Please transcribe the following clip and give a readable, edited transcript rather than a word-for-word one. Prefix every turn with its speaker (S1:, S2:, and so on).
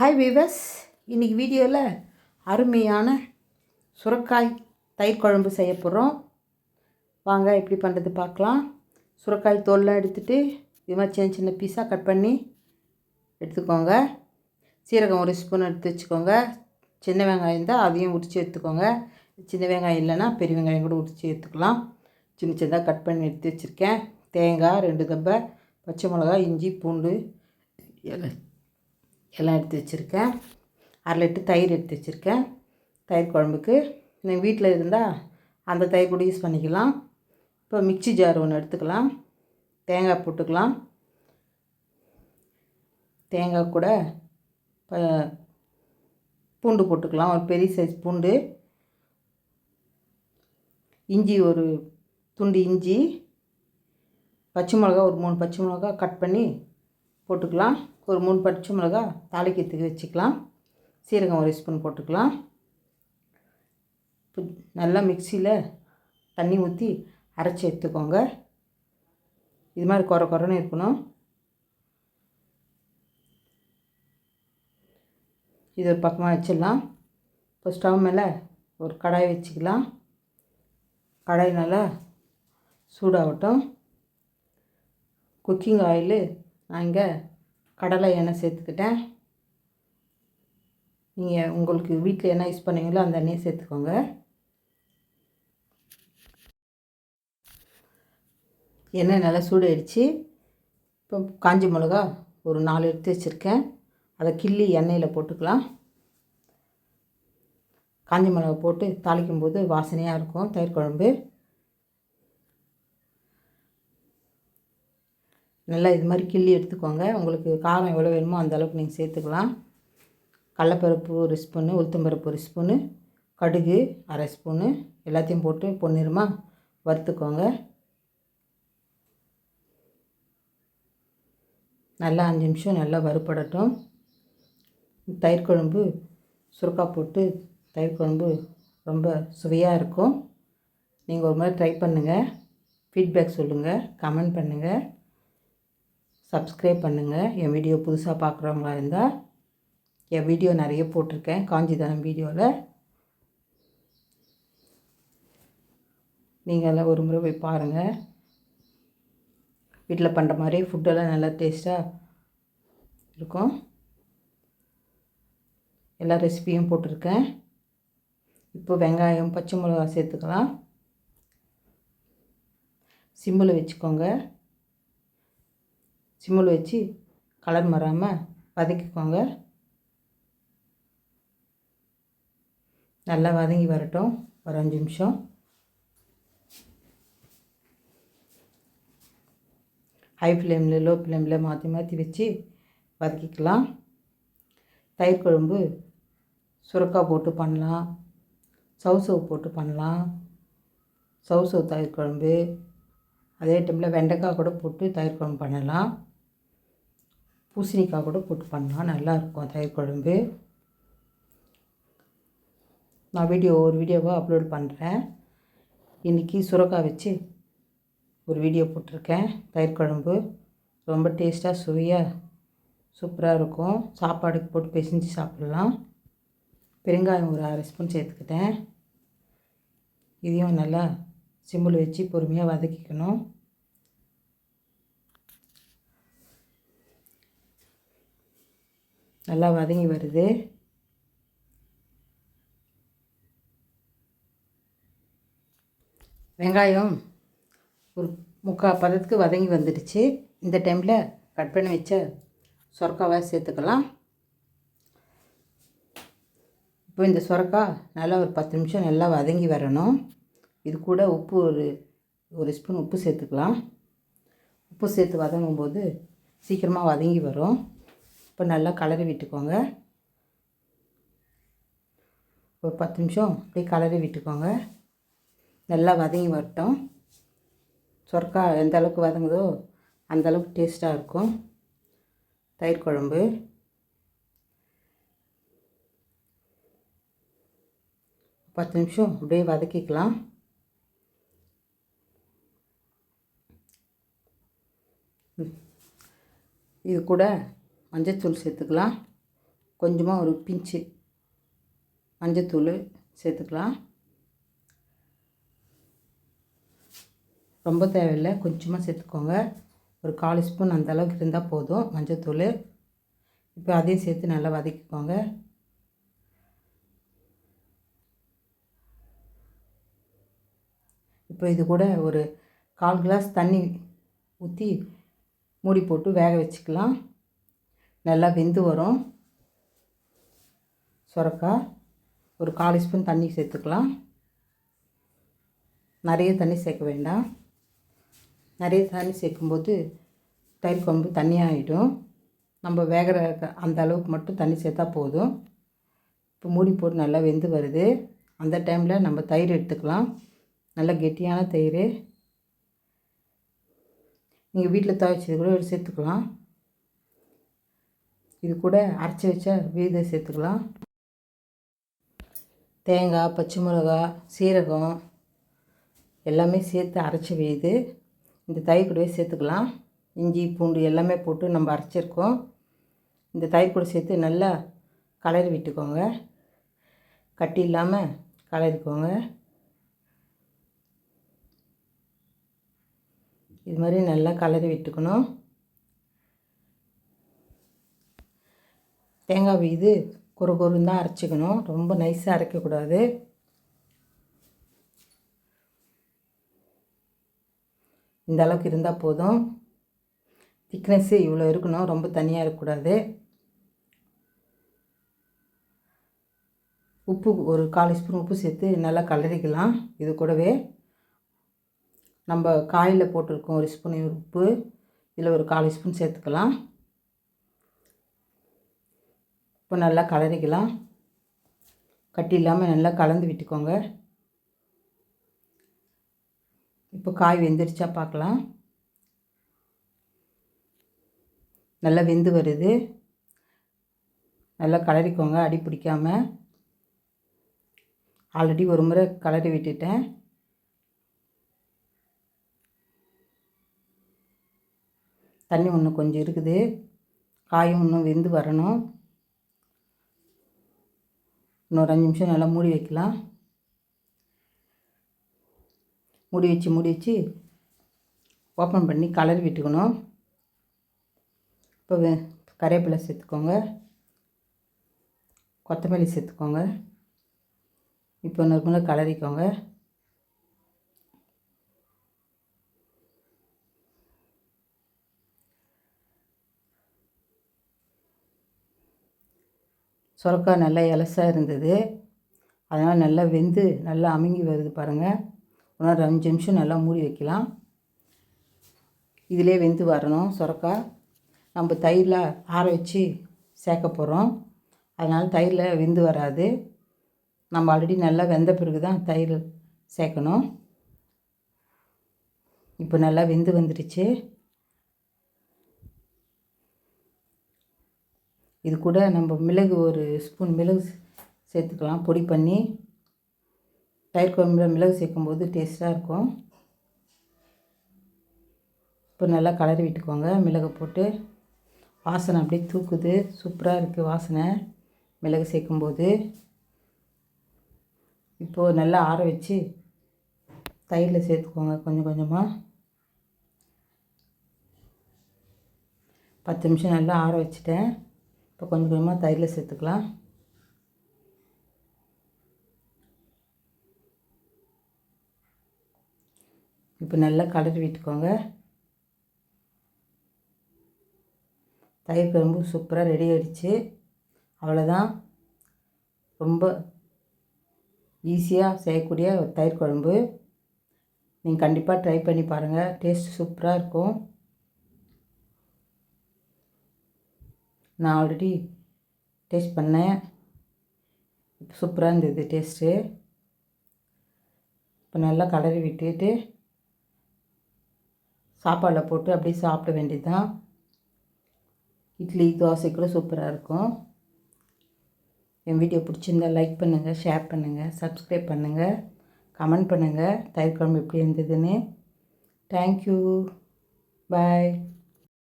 S1: Hi viewers, இன்றைக்கி வீடியோவில் அருமையான சுரைக்காய் தயிர் குழம்பு செய்ய போகிறோம். வாங்க எப்படி பண்ணுறது பார்க்கலாம். சுரைக்காய் தோல்லாம் எடுத்துகிட்டு இது மாதிரி சின்ன சின்ன பீஸாக கட் பண்ணி எடுத்துக்கோங்க. சீரகம் ஒரு ஸ்பூன் எடுத்து வச்சுக்கோங்க. சின்ன வெங்காயம் இருந்தால் அதையும் உரித்து எடுத்துக்கோங்க. சின்ன வெங்காயம் இல்லைன்னா பெரிய வெங்காயம் கூட உரித்து எடுத்துக்கலாம். சின்ன சின்னதாக கட் பண்ணி எடுத்து வச்சுருக்கேன். தேங்காய் 2 தப்பை, பச்சை மிளகாய், இஞ்சி, பூண்டு எல்லாம் எடுத்து வச்சுருக்கேன். 1/2 லிட்டர் தயிர் எடுத்து வச்சுருக்கேன். தயிர் குழம்புக்கு நீங்கள் வீட்டில் இருந்தால் அந்த தயிர் கூட யூஸ் பண்ணிக்கலாம். இப்போ மிக்ஸி ஜார் ஒன்று எடுத்துக்கலாம். தேங்காய் போட்டுக்கலாம். தேங்காய் கூட பூண்டு போட்டுக்கலாம். ஒரு பெரிய சைஸ் பூண்டு, இஞ்சி ஒரு துண்டு இஞ்சி, பச்சை மிளகா ஒரு 3 பச்சை மிளகா கட் பண்ணி போட்டுக்கலாம். ஒரு 3 பச்சை மிளகா தாளிக்கிறதுக்கு வச்சுக்கலாம். சீரகம் ஒரு ஸ்பூன் போட்டுக்கலாம். நல்லா மிக்சியில் தண்ணி ஊற்றி அரைச்சி எடுத்துக்கோங்க. இது மாதிரி குறைன்னு இருக்கணும். இது ஒரு பக்கமாக வச்சிடலாம். இப்போ ஸ்டவ் மேலே ஒரு கடாய் வச்சுக்கலாம். கடாய் நல்லா சூடாகட்டும். குக்கிங் ஆயிலு நான் இங்கே கடலை எண்ணெய் சேர்த்துக்கிட்டேன். நீங்கள் உங்களுக்கு வீட்டில் என்ன யூஸ் பண்ணீங்களோ அந்த எண்ணெயை சேர்த்துக்கோங்க. எண்ணெய் நல்லா சூடாயிடுச்சு. இப்போ காஞ்சி மிளகா ஒரு 4 எடுத்து வச்சுருக்கேன். அதை கிள்ளி எண்ணெயில் போட்டுக்கலாம். காஞ்சி மிளகா போட்டு தாளிக்கும்போது வாசனையாக இருக்கும் தயிர் குழம்பு. நல்லா இது மாதிரி கிள்ளி எடுத்துக்கோங்க. உங்களுக்கு காரம் எவ்வளோ வேணுமோ அந்த அளவுக்கு நீங்கள் சேர்த்துக்கலாம். கடலப்பருப்பு 1 ஸ்பூனு, உளுத்தம்பருப்பு 1 ஸ்பூனு, கடுகு 1/2 ஸ்பூனு எல்லாத்தையும் போட்டு பொன்னிறமாக வறுத்துக்கோங்க. நல்லா 5 நிமிஷம் நல்லா வறுபடட்டும். தயிர் குழம்பு சுரைக்காய் போட்டு தயிர் குழம்பு ரொம்ப சுவையாக இருக்கும். நீங்கள் ஒரு மாதிரி ட்ரை பண்ணுங்கள். ஃபீட்பேக் சொல்லுங்கள், கமெண்ட் பண்ணுங்கள், சப்ஸ்கிரைப் பண்ணுங்கள். என் வீடியோ புதுசாக பார்க்குறவங்களா இருந்தால் என் வீடியோ நிறைய போட்டிருக்கேன். காஞ்சிதனம் வீடியோவில் நீங்கள் எல்லாம் ஒரு முறை போய் பாருங்கள். வீட்டில் பண்ணுற மாதிரி ஃபுட்டெல்லாம் நல்லா டேஸ்ட்டாக இருக்கும். எல்லா ரெசிபியும் போட்டிருக்கேன். இப்போ வெங்காயம், பச்சை மிளகா சேர்த்துக்கலாம். சிம்மில் வச்சுக்கோங்க. சிம்மில் வச்சு கலர் மாறாமல் வதக்கிக்கோங்க. நல்லா வதங்கி வரட்டும் ஒரு 5 நிமிஷம். ஹை ஃப்ளேமில் லோ ஃப்ளேமில் மாற்றி மாற்றி வச்சு வதக்கிக்கலாம். தயிர் குழம்பு சுரைக்காய் போட்டு பண்ணலாம், சவுசவு போட்டு பண்ணலாம். சவுசவு தயிர் குழம்பு, அதே டைமில் வெண்டைக்காய் கூட போட்டு தயிர் குழம்பு பண்ணலாம். பூசணிக்காய் கூட போட்டு பண்ணலாம். நல்லாயிருக்கும் தயிர் குழம்பு. நான் ஒரு வீடியோவாக அப்லோட் பண்ணுறேன். இன்றைக்கி சுரைக்காய் வச்சு ஒரு வீடியோ போட்டிருக்கேன். தயிர் குழம்பு ரொம்ப டேஸ்ட்டாக சுவையாக சூப்பராக இருக்கும். சாப்பாடுக்கு போட்டு பிசைஞ்சு சாப்பிட்லாம். பெருங்காயம் ஒரு 1/2 ஸ்பூன் சேர்த்துக்கிட்டேன். இதையும் நல்லா சிம்மில் வச்சு பொறுமையாக வதக்கிக்கணும். நல்லா வதங்கி வருது. வெங்காயம் ஒரு 3/4 பதத்துக்கு வதங்கி வந்துடுச்சு. இந்த டைமில் கட் பண்ணி வச்ச சுரைக்காவை சேர்த்துக்கலாம். இப்போ இந்த சுரைக்காய் நல்லா ஒரு 10 நிமிஷம் நல்லா வதங்கி வரணும். இது கூட உப்பு ஒரு ஸ்பூன் உப்பு சேர்த்துக்கலாம். உப்பு சேர்த்து வதங்கும்போது சீக்கிரமாக வதங்கி வரும். இப்போ நல்லா கலரி விட்டுக்கோங்க. ஒரு 10 நிமிஷம் அப்படியே கலரி விட்டுக்கோங்க. நல்லா வதங்கி வரட்டும். சுரைக்காய் எந்த அளவுக்கு வதங்குதோ அந்த அளவுக்கு டேஸ்ட்டாக இருக்கும் தயிர் குழம்பு. பத்து நிமிஷம் அப்படியே வதக்கிக்கலாம். இது கூட மஞ்சத்தூள் சேர்த்துக்கலாம். கொஞ்சமாக ஒரு பிஞ்சு மஞ்சத்தூள் சேர்த்துக்கலாம். ரொம்ப தேவையில்லை, கொஞ்சமாக சேர்த்துக்கோங்க. ஒரு 1/4 ஸ்பூன் அந்த அளவுக்கு இருந்தால் போதும் மஞ்சத்தூள். இப்போ அதையும் சேர்த்து நல்லா வதக்கிக்கோங்க. இப்போ இது கூட ஒரு 1/4 கிளாஸ் தண்ணி ஊற்றி மூடி போட்டு வேக வச்சுக்கலாம். நல்லா வெந்து வரும் சுரக்காய். ஒரு 1/4 ஸ்பூன் தண்ணி சேர்த்துக்கலாம். நிறைய தண்ணி சேர்க்க வேண்டாம். நிறைய தண்ணி சேர்க்கும்போது தயிர் குழம்பு தண்ணியாகிடும். நம்ம வேகிற அந்த அளவுக்கு மட்டும் தண்ணி சேர்த்தா போதும். இப்போ மூடி போட்டு நல்லா வெந்து வருது. அந்த டைமில் நம்ம தயிர் எடுத்துக்கலாம். நல்லா கெட்டியான தயிர். நீங்கள் வீட்டில் துவைச்சது கூட சேர்த்துக்கலாம். இது கூட அரைச்சி வச்ச விழுதை சேர்த்துக்கலாம். தேங்காய், பச்சை மிளகா, சீரகம் எல்லாமே சேர்த்து அரைச்சி விழுது இந்த தயிர் கூடவே சேர்த்துக்கலாம். இஞ்சி பூண்டு எல்லாமே போட்டு நம்ம அரைச்சிருக்கோம். இந்த தயிர் கூட சேர்த்து நல்லா கலரி விட்டுக்கோங்க. கட்டி இல்லாமல் கலரிக்கோங்க. இது மாதிரி நல்லா கலரி விட்டுக்கணும். தேங்காய் விழுது கொருன்னு தான் அரைச்சிக்கணும். ரொம்ப நைஸாக அரைக்கக்கூடாது. இந்த அளவுக்கு இருந்தால் போதும். திக்னஸ்ஸு இவ்வளோ இருக்கணும், ரொம்ப தனியாக இருக்கக்கூடாது. உப்பு ஒரு 1/4 ஸ்பூன் உப்பு சேர்த்து நல்லா கலரிக்கலாம். இது கூடவே நம்ம காயில் போட்டிருக்கோம் 1 ஸ்பூன் உப்பு, இதில் ஒரு 1/4 ஸ்பூன் சேர்த்துக்கலாம். இப்போ நல்லா கலரிக்கலாம். கட்டி இல்லாமல் நல்லா கலந்து விட்டுக்கோங்க. இப்போ காய் வெந்துருச்சா பார்க்கலாம். நல்லா வெந்து வருது. நல்லா கலரிக்கோங்க, அடி பிடிக்காமல். ஆல்ரெடி ஒரு முறை கலரி விட்டுட்டேன். தண்ணி இன்னும் கொஞ்சம் இருக்குது. காயும் இன்னும் வெந்து வரணும். இன்னொரு 5 நிமிஷம் நல்லா மூடி வைக்கலாம். மூடி வச்சு ஓப்பன் பண்ணி கலரி விட்டுக்கணும். இப்போ கறிவேப்பிலை சேர்த்துக்கோங்க, கொத்தமல்லி சேர்த்துக்கோங்க. இப்போ நறுமண கலரிக்கோங்க. சுரக்காய் நல்லா இலசாக இருந்தது, அதனால் நல்லா வெந்து நல்லா அமுங்கி வருது பாருங்கள். இன்னொரு 5 நிமிஷம் நல்லா மூடி வைக்கலாம். இதிலே வெந்து வரணும் சுரக்காய். நம்ம தயிரில் ஆற வச்சு சேர்க்க போகிறோம், அதனால் தயிரில் வெந்து வராது. நம்ம ஆல்ரெடி நல்லா வெந்த பிறகு தான் தயிர் சேர்க்கணும். இப்போ நல்லா வெந்து வந்துடுச்சு. இது கூட நம்ம மிளகு 1 ஸ்பூன் மிளகு சேர்த்துக்கலாம், பொடி பண்ணி. தயிர் குழம்புல மிளகு சேர்க்கும்போது டேஸ்ட்டாக இருக்கும். இப்போ நல்லா கலரி விட்டுக்கோங்க. மிளகு போட்டு வாசனை அப்படியே தூக்குது, சூப்பராக இருக்குது வாசனை மிளகு சேர்க்கும்போது. இப்போது நல்லா ஆற வச்சு தயிரில் சேர்த்துக்கோங்க கொஞ்சம் கொஞ்சமாக. 10 நிமிஷம் நல்லா ஆற வச்சுட்டேன். இப்போ கொஞ்சம் கொஞ்சமாக தயிரில் சேர்த்துக்கலாம். இப்போ நல்லா கலரி விட்டுக்கோங்க. தயிர் குழம்பு சூப்பராக ரெடி ஆகிடுச்சு. அவ்வளோதான். ரொம்ப ஈஸியாக செய்யக்கூடிய ஒரு தயிர் குழம்பு. நீங்கள் கண்டிப்பாக ட்ரை பண்ணி பாருங்கள், டேஸ்ட் சூப்பராக இருக்கும். நான் ஆல்ரெடி டேஸ்ட் பண்ணேன், இப்போ சூப்பராக இருந்தது டேஸ்ட்டு. இப்போ நல்லா கலரி விட்டுட்டு சாப்பாடில் போட்டு அப்படியே சாப்பிட வேண்டியது தான். இட்லி தோசை கூட சூப்பராக இருக்கும். என் வீடியோ பிடிச்சிருந்தா லைக் பண்ணுங்கள், ஷேர் பண்ணுங்கள், சப்ஸ்கிரைப் பண்ணுங்கள், கமெண்ட் பண்ணுங்கள் தயிர் குழம்பு எப்படி இருந்ததுன்னு. தேங்க்யூ, பாய்.